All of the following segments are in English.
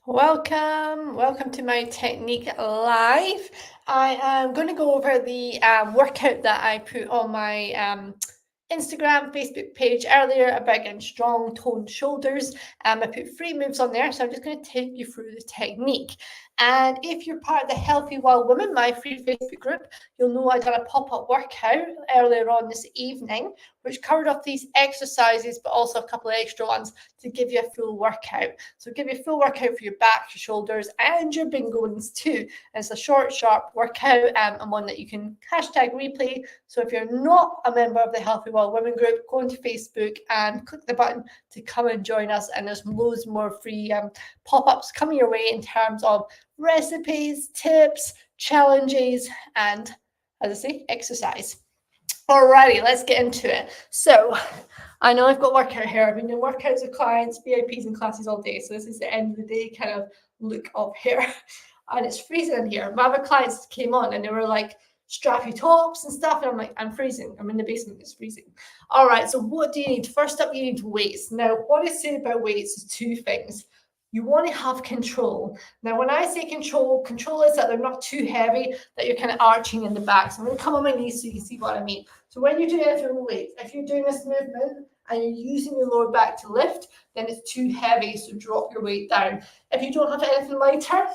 Welcome to my technique live. I am going to go over the workout that I put on my Instagram, Facebook page earlier about getting strong, toned shoulders. I put 3 moves on there, so I'm just going to take you through the technique. And if you're part of the Healthy Wild Women, my free Facebook group, you'll know I done a pop-up workout earlier on this evening, which covered off these exercises, but also a couple of extra ones to give you a full workout. So give you a full workout for your back, your shoulders, and your bingo ones too. And it's a short, sharp workout and one that you can hashtag replay. So if you're not a member of the Healthy Wild Women group, go into Facebook and click the button to come and join us. And there's loads more free pop-ups coming your way in terms of recipes, tips, challenges, and, as I say, exercise. Alrighty, let's get into it. So I know I've got workout here. I've been doing workouts with clients, VIPs and classes all day. So this is the end of the day kind of look of here. And it's freezing in here. My other clients came on and they were like, strappy tops and stuff. And I'm like, I'm freezing. I'm in the basement. It's freezing. All right. So what do you need? First up, you need weights. Now, what I say about weights is 2 things. You want to have control. Now, when I say control is that they're not too heavy, that you're kind of arching in the back. So I'm going to come on my knees so you can see what I mean. So when you're doing anything with weights, if you're doing this movement and you're using your lower back to lift, then it's too heavy. So drop your weight down. If you don't have anything lighter,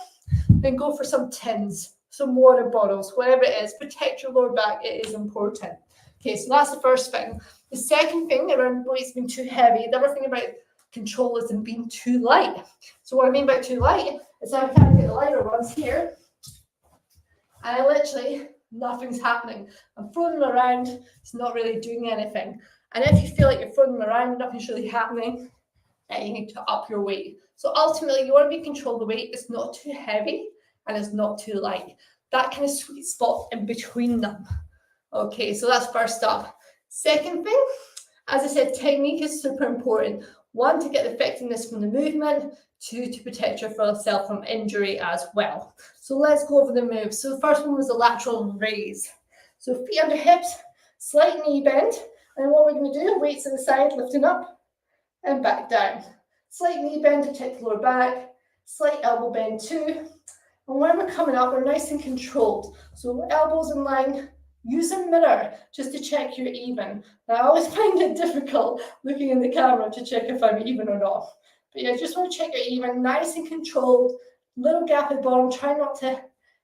then go for some tins, some water bottles, whatever it is. Protect your lower back. It is important. Okay, so that's the first thing. The second thing around weights being too heavy, the other thing about control is them being too light. So what I mean by too light is I kind of get the lighter ones here, and I literally, nothing's happening. I'm throwing them around, it's not really doing anything. And if you feel like you're throwing them around, nothing's really happening, then you need to up your weight. So ultimately, you want to be control the weight. It's not too heavy and it's not too light. That kind of sweet spot in between them. Okay, so that's first up. Second thing, as I said, technique is super important. 1, to get the effectiveness from the movement. 2, to protect yourself from injury as well. So let's go over the moves. So the first one was the lateral raise. So feet under hips, slight knee bend. And what we're going to do, weights to the side, lifting up and back down. Slight knee bend to take the lower back, slight elbow bend too. And when we're coming up, we're nice and controlled. So elbows in line. Use a mirror just to check you're even. Now, I always find it difficult looking in the camera to check if I'm even or not. But yeah, just want to check you're even, nice and controlled. Little gap at the bottom. Try not to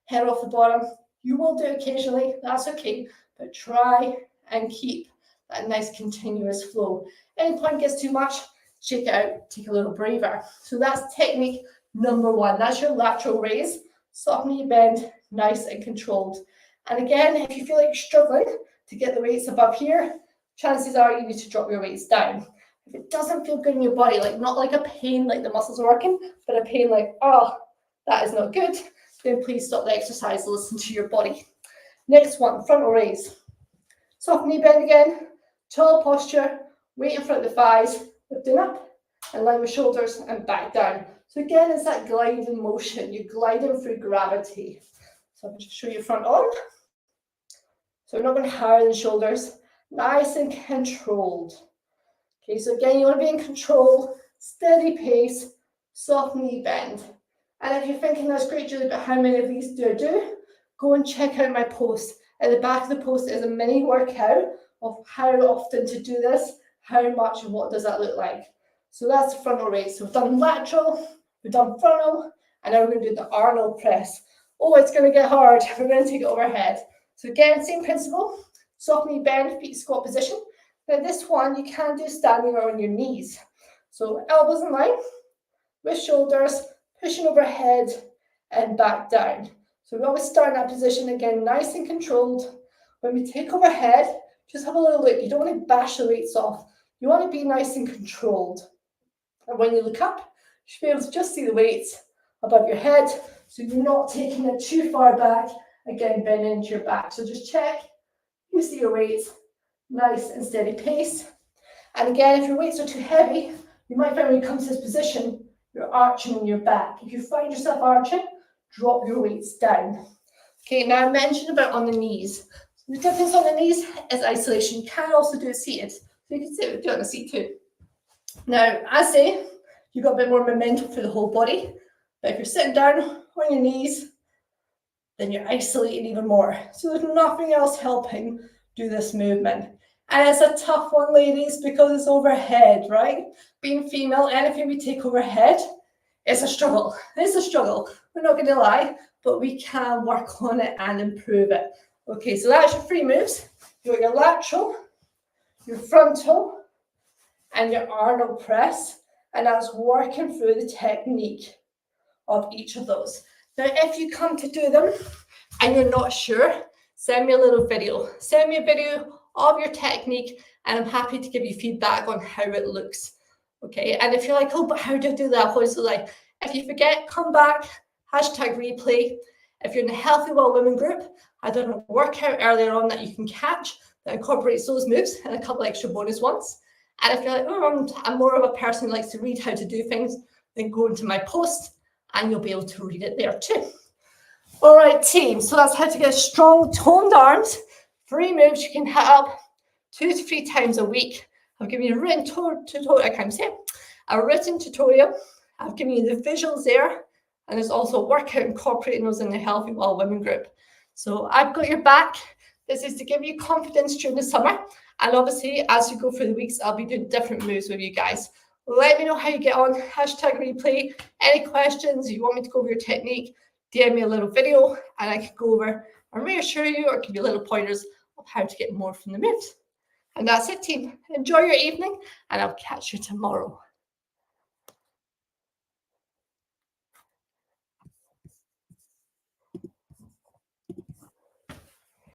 head off the bottom. You will do it occasionally. That's okay. But try and keep that nice continuous flow. Any point gets too much, shake it out. Take a little breather. So that's technique number 1. That's your lateral raise. Soft knee bend, nice and controlled. And again, if you feel like you're struggling to get the weights above here, chances are you need to drop your weights down. If it doesn't feel good in your body, like not like a pain like the muscles are working, but a pain like, oh, that is not good, then please stop the exercise and listen to your body. Next one, frontal raise. Soft knee bend again, tall posture, weight in front of the thighs, lifting up, and line with shoulders and back down. So again, it's that gliding motion. You're gliding through gravity. So I'll just show you front on. So we're not going higher than shoulders, nice and controlled. Okay, so again, you want to be in control, steady pace, soft knee bend. And if you're thinking, that's great, Julie, but how many of these do I do? Go and check out my post. At the back of the post is a mini workout of how often to do this, how much, and what does that look like. So that's the frontal raise. So we've done lateral, we've done frontal, and now we're going to do the Arnold press. Oh, it's going to get hard. We're going to take it overhead. So again, same principle, soft knee bend, feet squat position. Now this one, you can do standing or on your knees. So elbows in line, with shoulders, pushing overhead and back down. So we always start in that position, again, nice and controlled. When we take overhead, just have a little look. You don't want to bash the weights off. You want to be nice and controlled. And when you look up, you should be able to just see the weights above your head, so you're not taking it too far back, again, bend into your back. So just check, you see your weights, nice and steady pace. And again, if your weights are too heavy, you might find when you come to this position, you're arching in your back. If you find yourself arching, drop your weights down. Okay, now I mentioned about on the knees. The difference on the knees is isolation. You can also do it seated. So you can do it on a seat too. Now, I say, you've got a bit more momentum for the whole body. But if you're sitting down on your knees, then you're isolating even more. So there's nothing else helping do this movement. And it's a tough one, ladies, because it's overhead, right? Being female, anything we take overhead is a struggle. It's a struggle. We're not going to lie, but we can work on it and improve it. Okay, so that's your 3 moves. You got your lateral, your frontal, and your Arnold press. And that's working through the technique of each of those. Now, if you come to do them and you're not sure, send me a little video. Send me a video of your technique, and I'm happy to give you feedback on how it looks. Okay, and if you're like, oh, but how do I do that? What is it like? If you forget, come back, #replay. If you're in the Healthy Well Women group, I done a workout earlier on that you can catch that incorporates those moves and a couple extra bonus ones. And if you're like, oh, I'm more of a person who likes to read how to do things, then go into my post and you'll be able to read it there too. All right, team. So that's how to get strong, toned arms. 3 moves you can hit up 2 to 3 times a week. I've given you a written tutorial. I can't say a written tutorial. I've given you the visuals there, and there's also a workout incorporating those in the Healthy Well Women group. So I've got your back. This is to give you confidence during the summer. And obviously, as you go through the weeks, I'll be doing different moves with you guys. Let me know how you get on. #replay. Any questions, you want me to go over your technique, DM me a little video and I can go over and reassure you or give you little pointers of how to get more from the moves. And that's it, team. Enjoy your evening and I'll catch you tomorrow.